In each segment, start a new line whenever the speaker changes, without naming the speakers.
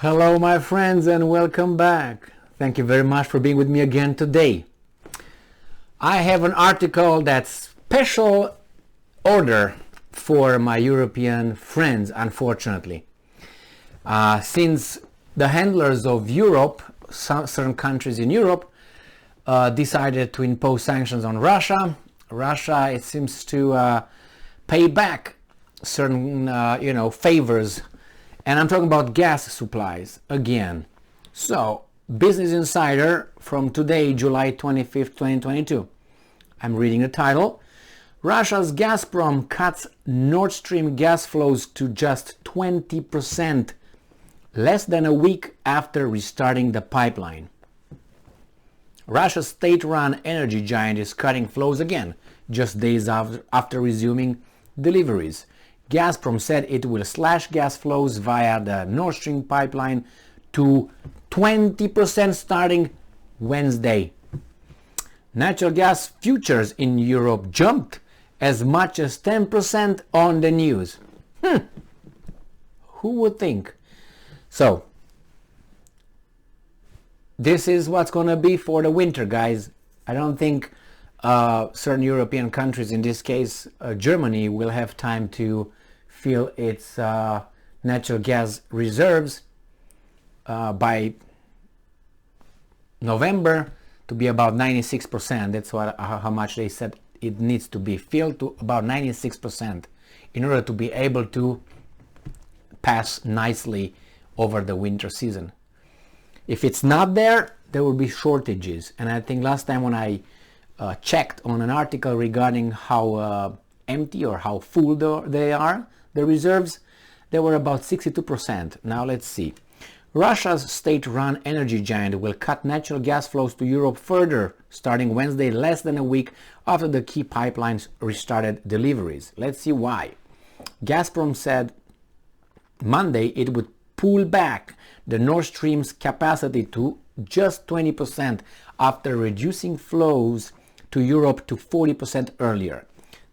Hello my friends and welcome back. Thank you very much for being with me again today. I have an article that's special order for my European friends, unfortunately. Since the handlers of Europe, certain countries in Europe, decided to impose sanctions on Russia, it seems to pay back certain favors. And I'm talking about gas supplies again. So, Business Insider from today, July 25th, 2022. I'm reading the title. Russia's Gazprom cuts Nord Stream gas flows to just 20%, less than a week after restarting the pipeline. Russia's state-run energy giant is cutting flows again, just days after resuming deliveries. Gazprom said it will slash gas flows via the Nord Stream pipeline to 20% starting Wednesday. Natural gas futures in Europe jumped as much as 10% on the news. Who would think? So, this is what's going to be for the winter, guys. I don't think certain European countries, in this case Germany, will have time to fill its natural gas reserves by November to be about 96%. That's how much they said it needs to be filled, to about 96%, in order to be able to pass nicely over the winter season. If it's not there, there will be shortages. And I think last time when I checked on an article regarding how empty or how full they are, the reserves, they were about 62%. Now let's see. Russia's state-run energy giant will cut natural gas flows to Europe further starting Wednesday, less than a week after the key pipelines restarted deliveries. Let's see why. Gazprom said Monday it would pull back the Nord Stream's capacity to just 20% after reducing flows to Europe to 40% earlier.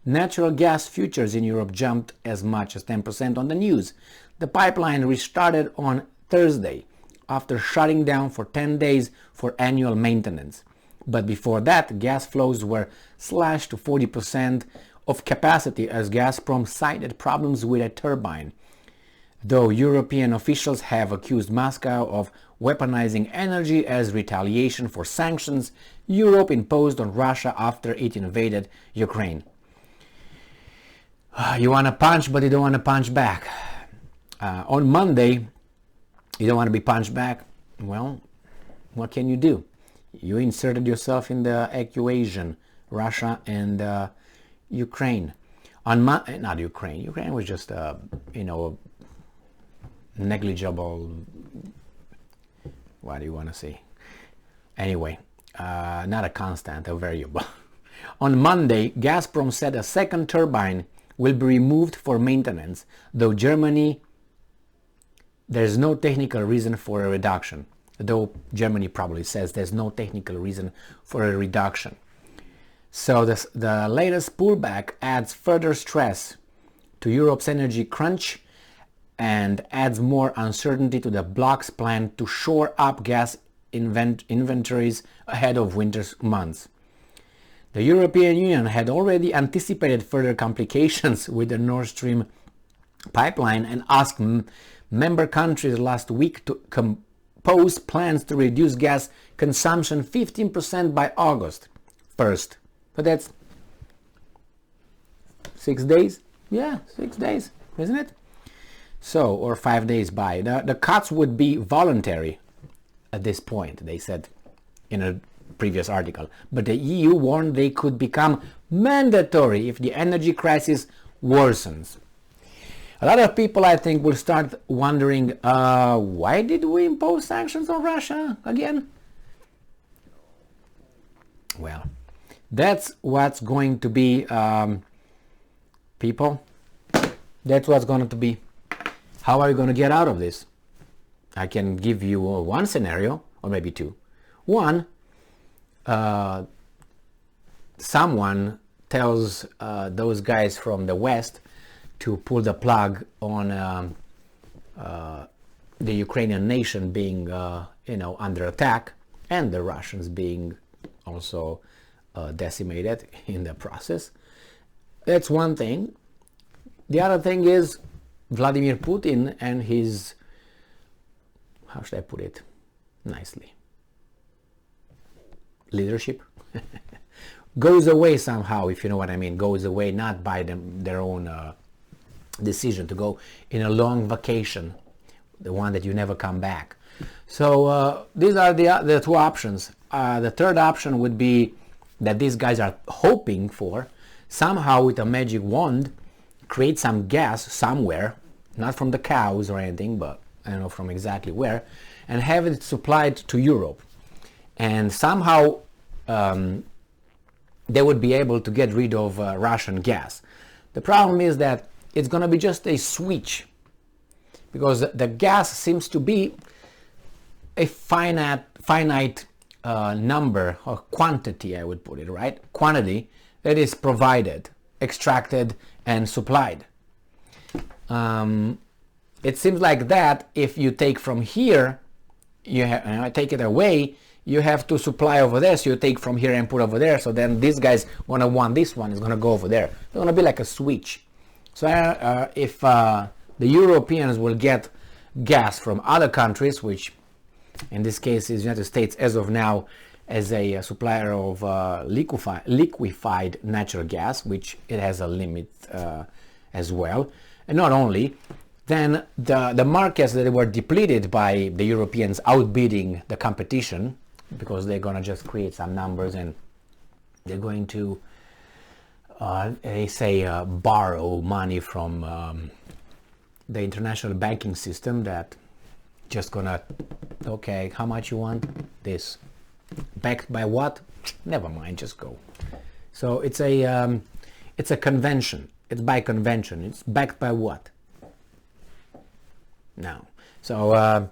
Natural gas futures in Europe jumped as much as 10% on the news. The pipeline restarted on Thursday after shutting down for 10 days for annual maintenance. But before that, gas flows were slashed to 40% of capacity as Gazprom cited problems with a turbine. Though European officials have accused Moscow of weaponizing energy as retaliation for sanctions Europe imposed on Russia after it invaded Ukraine. You want to punch, but you don't want to punch back. On Monday, you don't want to be punched back. Well, what can you do? You inserted yourself in the equation, Russia and Ukraine. Not Ukraine. Ukraine was just, negligible. What do you want to say? Anyway, not a constant, a variable. On Monday, Gazprom said a second turbine will be removed for maintenance, though Germany, there's no technical reason for a reduction. Though Germany probably says there's no technical reason for a reduction. So the latest pullback adds further stress to Europe's energy crunch and adds more uncertainty to the bloc's plan to shore up gas inventories ahead of winter months. The European Union had already anticipated further complications with the Nord Stream pipeline and asked member countries last week to compose plans to reduce gas consumption 15% by August 1st. But that's 6 days? Yeah, 6 days, isn't it? So, or 5 days by. The cuts would be voluntary at this point, they said in a previous article. But the EU warned they could become mandatory if the energy crisis worsens. A lot of people, I think, will start wondering, why did we impose sanctions on Russia again? Well, that's what's going to be, people. That's what's going to be. How are you going to get out of this? I can give you one scenario, or maybe two. One, someone tells those guys from the West to pull the plug on the Ukrainian nation being, under attack, and the Russians being also decimated in the process. That's one thing. The other thing is Vladimir Putin and his, how should I put it nicely, leadership goes away somehow, if you know what I mean. Goes away not by their own decision to go in a long vacation, the one that you never come back. So these are the two options. The third option would be that these guys are hoping for somehow with a magic wand create some gas somewhere, not from the cows or anything, but I don't know from exactly where, and have it supplied to Europe. And somehow they would be able to get rid of Russian gas. The problem is that it's going to be just a switch, because the gas seems to be a finite number or quantity, I would put it, right? Quantity that is provided, extracted, and supplied. It seems like that if you take from here, take it away, you have to supply over there, so you take from here and put over there, so then these guys want this one is going to go over there. It's going to be like a switch. So if the Europeans will get gas from other countries, which in this case is the United States as of now as a supplier of liquefied natural gas, which it has a limit as well. And not only, then the markets that were depleted by the Europeans outbidding the competition, because they're going to just create some numbers and they're going to, borrow money from the international banking system that just gonna, okay, how much you want? This. Backed by what? Never mind, just go. So it's a convention. It's by convention. It's backed by what? Now. So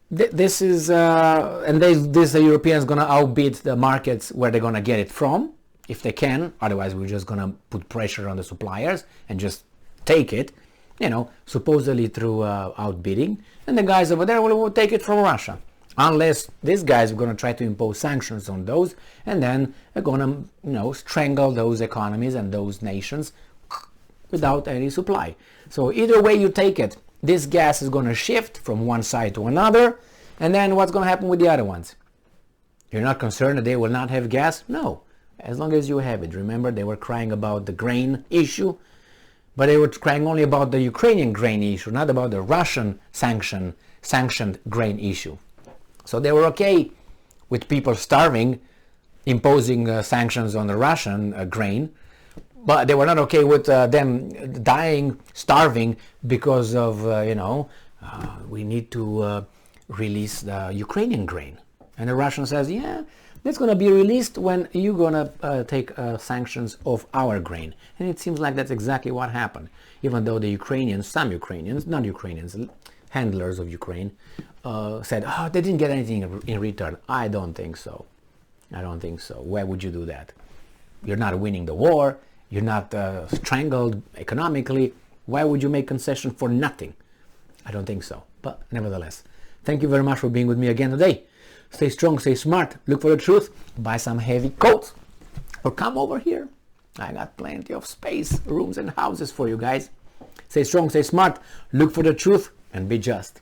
this is, and the Europeans gonna outbid the markets where they're gonna get it from, if they can. Otherwise, we're just gonna put pressure on the suppliers and just take it, supposedly through outbidding, and the guys over there will take it from Russia. Unless these guys are going to try to impose sanctions on those, and then they're going to, strangle those economies and those nations without any supply. So either way you take it, this gas is going to shift from one side to another, and then what's going to happen with the other ones? You're not concerned that they will not have gas? No, as long as you have it. Remember, they were crying about the grain issue, but they were crying only about the Ukrainian grain issue, not about the Russian sanctioned grain issue. So they were okay with people starving, imposing sanctions on the Russian grain, but they were not okay with them dying, starving because of, we need to release the Ukrainian grain. And the Russian says, yeah, that's going to be released when you're going to take sanctions of our grain. And it seems like that's exactly what happened. Even though the Ukrainians, some Ukrainians, not Ukrainians, handlers of Ukraine, said, oh, they didn't get anything in return. I don't think so. I don't think so. Why would you do that? You're not winning the war. You're not strangled economically. Why would you make concession for nothing? I don't think so. But nevertheless, thank you very much for being with me again today. Stay strong, stay smart, look for the truth, buy some heavy coats, or come over here. I got plenty of space, rooms and houses for you guys. Stay strong, stay smart, look for the truth, and be just.